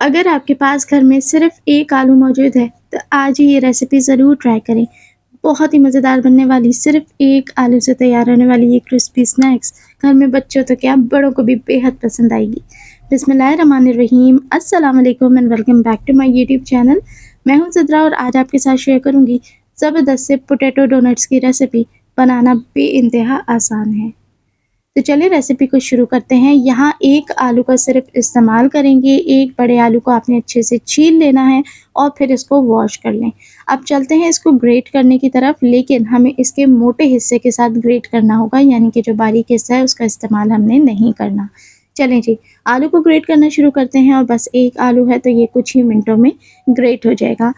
अगर आपके पास घर में सिर्फ़ 1 आलू मौजूद है, तो आज ही ये रेसिपी ज़रूर ट्राई करें। बहुत ही मज़ेदार बनने वाली सिर्फ़ 1 आलू से तैयार होने वाली ये क्रिस्पी स्नैक्स घर में बच्चों तो क्या बड़ों को भी बेहद पसंद आएगी। बिस्मिल्लाहिर्रहमानिर्रहीम, अस्सलाम वालेकुम and welcome back to my YouTube channel. मैं हूँ ज़िद्रा और आज आपके साथ शेयर करूँगी ज़बरदस्त से पोटैटो डोनट्स की रेसिपी। बनाना बेइंतहा आसान है। तो चलिए रेसिपी को शुरू करते हैं। यहाँ 1 आलू का सिर्फ इस्तेमाल करेंगे। 1 बड़े आलू को आपने अच्छे से छील लेना है और फिर इसको वॉश कर लें। अब चलते हैं इसको ग्रेट करने की तरफ, लेकिन हमें इसके मोटे हिस्से के साथ ग्रेट करना होगा, यानी कि जो बारीक हिस्सा है उसका इस्तेमाल हमने नहीं करना। चलें जी, आलू को ग्रेट करना शुरू करते हैं और बस 1 आलू है तो ये कुछ ही मिनटों में ग्रेट हो जाएगा।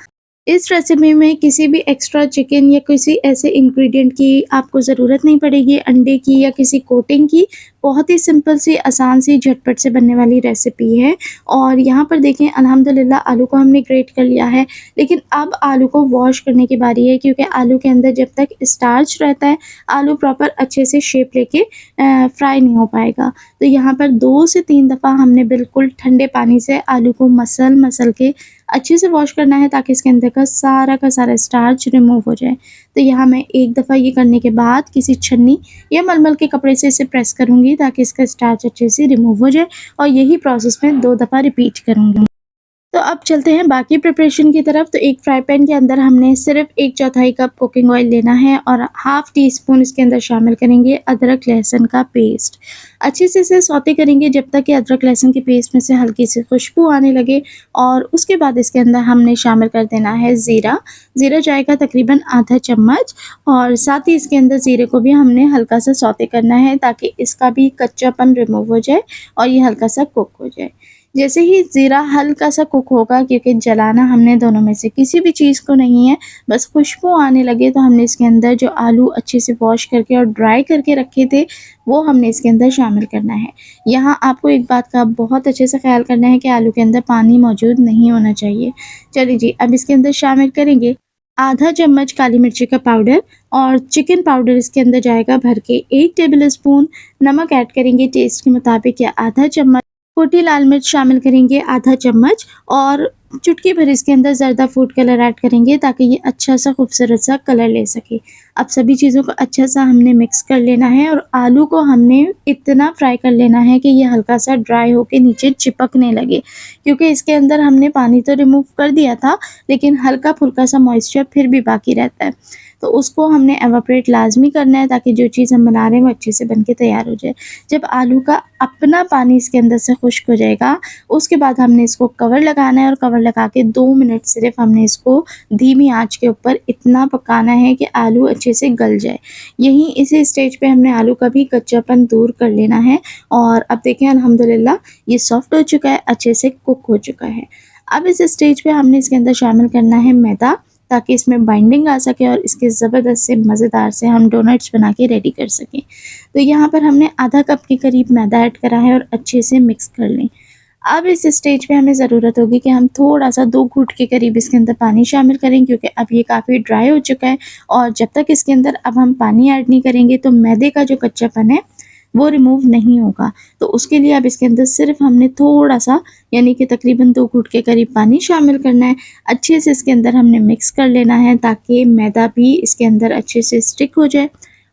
इस रेसिपी में किसी भी एक्स्ट्रा चिकन या किसी ऐसे इंग्रेडिएंट की आपको ज़रूरत नहीं पड़ेगी, अंडे की या किसी कोटिंग की। बहुत ही सिंपल सी, आसान सी, झटपट से बनने वाली रेसिपी है। और यहाँ पर देखें अल्हम्दुलिल्लाह आलू को हमने ग्रेट कर लिया है, लेकिन अब आलू को वॉश करने की बारी है, क्योंकि आलू के अंदर जब तक स्टार्च रहता है, आलू प्रॉपर अच्छे से शेप लेके फ्राई नहीं हो पाएगा। तो यहाँ पर 2 से 3 दफ़ा हमने बिल्कुल ठंडे पानी से आलू को मसल के अच्छे से वॉश करना है, ताकि इसके अंदर का सारा स्टार्च रिमूव हो जाए। तो यहाँ मैं एक दफ़ा ये करने के बाद किसी छन्नी या मलमल के कपड़े से इसे प्रेस करूँगी, ताकि इसका स्टार्च अच्छे से रिमूव हो जाए, और यही प्रोसेस मैं 2 दफ़ा रिपीट करूँगी। तो अब चलते हैं बाकी प्रिपरेशन की तरफ। तो एक फ्राई पैन के अंदर हमने सिर्फ 1/4 कप कुकिंग ऑयल लेना है और हाफ़ टी स्पून इसके अंदर शामिल करेंगे अदरक लहसुन का पेस्ट। अच्छे से इसे सौते करेंगे जब तक कि अदरक लहसुन की पेस्ट में से हल्की सी खुशबू आने लगे, और उसके बाद इसके अंदर हमने शामिल कर देना है ज़ीरा। ज़ीरा जाएगा तकरीबन आधा चम्मच, और साथ ही इसके अंदर ज़ीरे को भी हमने हल्का सा सौते करना है, ताकि इसका भी कच्चापन रिमूव हो जाए और ये हल्का सा कुक हो जाए। जैसे ही ज़ीरा हल्का सा कुक होगा, क्योंकि जलाना हमने दोनों में से किसी भी चीज़ को नहीं है, बस खुशबू आने लगे तो हमने इसके अंदर जो आलू अच्छे से वॉश करके और ड्राई करके रखे थे, वो हमने इसके अंदर शामिल करना है। यहाँ आपको एक बात का बहुत अच्छे से ख़्याल करना है कि आलू के अंदर पानी मौजूद नहीं होना चाहिए। चलिए जी, अब इसके अंदर शामिल करेंगे आधा चम्मच काली मिर्ची का पाउडर, और चिकन पाउडर इसके अंदर जाएगा भर के 1 टेबल स्पून। नमक ऐड करेंगे टेस्ट के मुताबिक या आधा चम्मच। छोटी लाल मिर्च शामिल करेंगे आधा चम्मच, और चुटकी भर इसके अंदर ज़र्दा फूड कलर ऐड करेंगे, ताकि ये अच्छा सा खूबसूरत सा कलर ले सके। अब सभी चीज़ों को अच्छा सा हमने मिक्स कर लेना है, और आलू को हमने इतना फ्राई कर लेना है कि ये हल्का सा ड्राई होके नीचे चिपकने लगे, क्योंकि इसके अंदर हमने पानी तो रिमूव कर दिया था, लेकिन हल्का फुल्का सा मॉइस्चर फिर भी बाकी रहता है। तो उसको हमने एवापोरेट लाज़मी करना है, ताकि जो चीज़ हम बना रहे हैं वो अच्छे से बन के तैयार हो जाए। जब आलू का अपना पानी इसके अंदर से खुश्क हो जाएगा, उसके बाद हमने इसको कवर लगाना है, और कवर लगा के 2 मिनट सिर्फ हमने इसको धीमी आंच के ऊपर इतना पकाना है कि आलू अच्छे से गल जाए। यहीं इसी स्टेज पे हमने आलू का भी कच्चापन दूर कर लेना है, और अब देखें अल्हम्दुलिल्लाह ये सॉफ्ट हो चुका है, अच्छे से कुक हो चुका है। अब इस स्टेज पे हमने इसके अंदर शामिल करना है मैदा, ताकि इसमें बाइंडिंग आ सके और इसके ज़बरदस्त से मज़ेदार से हम डोनट्स बना के रेडी कर सकें। तो यहाँ पर हमने आधा कप के करीब मैदा ऐड करा है, और अच्छे से मिक्स कर लें। अब इस स्टेज पे हमें ज़रूरत होगी कि हम थोड़ा-सा 2 घूँट के करीब इसके अंदर पानी शामिल करें, क्योंकि अब ये काफ़ी ड्राई हो चुका है, और जब तक इसके अंदर अब हम पानी ऐड नहीं करेंगे तो मैदे का जो कच्चापन है वो रिमूव नहीं होगा। तो उसके लिए अब इसके अंदर सिर्फ हमने थोड़ा-सा, यानी कि तकरीबन 2 घूँट के करीब पानी शामिल करना है। अच्छे से इसके अंदर हमने मिक्स कर लेना है, ताकि मैदा भी इसके अंदर अच्छे से स्टिक हो जाए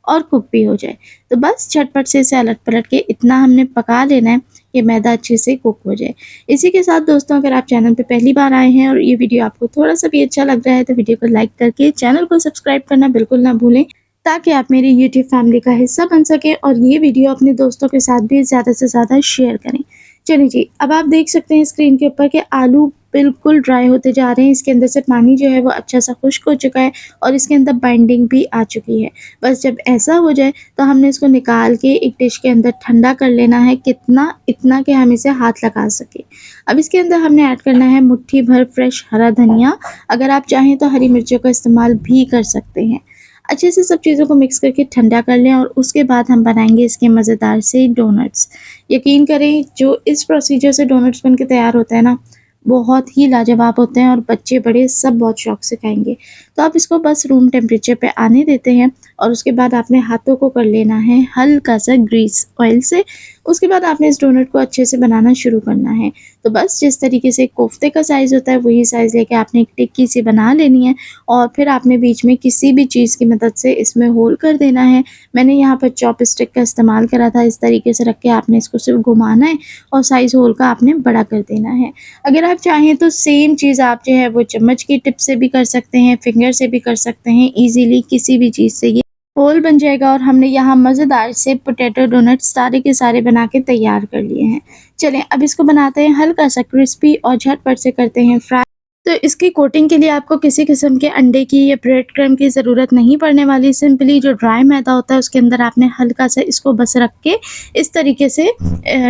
और कुक भी हो जाए। तो बस झटपट से इसे अलट-पलट के इतना हमने पका लेना है कि मैदा अच्छे से कुक हो जाए। इसी के साथ दोस्तों, अगर आप चैनल पे पहली बार आए हैं और ये वीडियो आपको थोड़ा-सा भी अच्छा लग रहा है, तो वीडियो को लाइक करके चैनल को सब्सक्राइब करना बिल्कुल ना भूलें, ताकि आप मेरी यूट्यूब फैमिली का हिस्सा बन सकें, और ये वीडियो अपने दोस्तों के साथ भी ज़्यादा से ज़्यादा शेयर करें। चलिए जी, अब आप देख सकते हैं स्क्रीन के ऊपर कि आलू बिल्कुल ड्राई होते जा रहे हैं। इसके अंदर से पानी जो है वो अच्छा सा खुश्क हो चुका है, और इसके अंदर बाइंडिंग भी आ चुकी है। बस जब ऐसा हो जाए तो हमने इसको निकाल के एक डिश के अंदर ठंडा कर लेना है, कितना, इतना कि हम इसे हाथ लगा सकें। अब इसके अंदर हमने ऐड करना है मुट्ठी भर फ्रेश हरा धनिया। अगर आप चाहें तो हरी मिर्चों का इस्तेमाल भी कर सकते हैं। अच्छे से सब चीज़ों को मिक्स करके ठंडा कर लें, और उसके बाद हम बनाएंगे इसके मज़ेदार से डोनट्स। यकीन करें, जो इस प्रोसीजर से डोनट्स बन के तैयार होता है ना, बहुत ही लाजवाब होते हैं, और बच्चे बड़े सब बहुत शौक से खाएंगे। तो आप इसको बस रूम टेम्परेचर पे आने देते हैं, और उसके बाद आपने हाथों को कर लेना है हल्का सा ग्रीस ऑयल से, उसके बाद आपने इस डोनट को अच्छे से बनाना शुरू करना है। तो बस जिस तरीके से कोफ्ते का साइज़ होता है वही साइज़ लेके आपने एक टिक्की सी बना लेनी है और फिर आपने बीच में किसी भी चीज़ की मदद से इसमें होल कर देना है। मैंने यहाँ पर चॉपस्टिक का इस्तेमाल करा था। इस तरीके से रख के आपने इसको सिर्फ़ घुमाना है और साइज़ होल का आपने बड़ा कर देना है। अगर आप चाहें तो सेम चीज़ आप जो है वो चम्मच की टिप से भी कर सकते हैं, फिंगर से भी कर सकते हैं, ईज़िली किसी भी चीज़ से ये होल बन जाएगा। और हमने यहाँ मज़ेदार से पोटैटो डोनट्स सारे के सारे बना के तैयार कर लिए हैं। चलें अब इसको बनाते हैं हल्का-सा क्रिस्पी और झटपट से करते हैं फ्राई। तो इसकी कोटिंग के लिए आपको किसी किस्म के अंडे की या ब्रेड क्रम्ब की ज़रूरत नहीं पड़ने वाली। सिंपली जो ड्राई मैदा होता है उसके अंदर आपने हल्का-सा इसको बस रख के इस तरीके से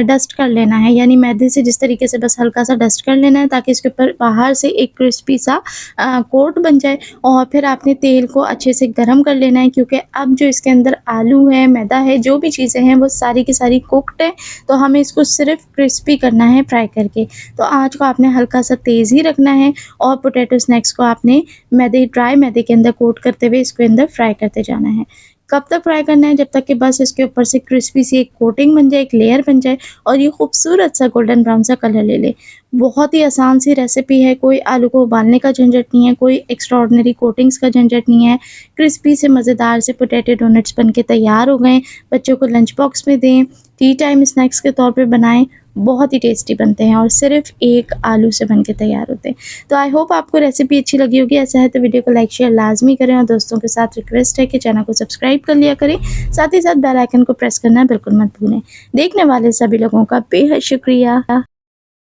डस्ट कर लेना है, यानी मैदे से जिस तरीके से बस हल्का-सा डस्ट कर लेना है ताकि इसके ऊपर बाहर से एक क्रिस्पी सा कोट बन जाए। और फिर आपने तेल को अच्छे से गरम कर लेना है क्योंकि अब जो इसके अंदर आलू है, मैदा है, जो भी चीज़ें हैं वो सारी की सारी कुक्ड हैं। तो हमें इसको सिर्फ़ क्रिस्पी करना है फ्राई करके। तो आँच को आपने हल्का-सा तेज़ ही रखना है और पोटैटो स्नैक्स को आपने ड्राई मैदे के अंदर कोट करते हुए इसके अंदर फ्राई करते जाना है। कब तक फ्राई करना है? जब तक कि बस इसके ऊपर से क्रिस्पी सी एक कोटिंग बन जाए, एक लेयर बन जाए और ये खूबसूरत सा गोल्डन ब्राउन सा कलर ले ले। बहुत ही आसान सी रेसिपी है, कोई आलू को उबालने का झंझट नहीं है, कोई एक्स्ट्राऑर्डिनरी कोटिंग्स का झंझट नहीं है। क्रिस्पी से मज़ेदार से पोटैटो डोनट्स बन के तैयार हो गए। बच्चों को लंच बॉक्स में दें, टी टाइम स्नैक्स के तौर पे बनाएँ, बहुत ही टेस्टी बनते हैं और सिर्फ़ एक आलू से बन के तैयार होते हैं। तो आई होप आपको रेसिपी अच्छी लगी होगी। ऐसा है तो वीडियो को लाइक शेयर लाज़मी करें और दोस्तों के साथ रिक्वेस्ट है कि चैनल को सब्सक्राइब कर लिया करें। साथ ही साथ बेल आइकन को प्रेस करना बिल्कुल मत भूलें। देखने वाले सभी लोगों का बेहद शुक्रिया।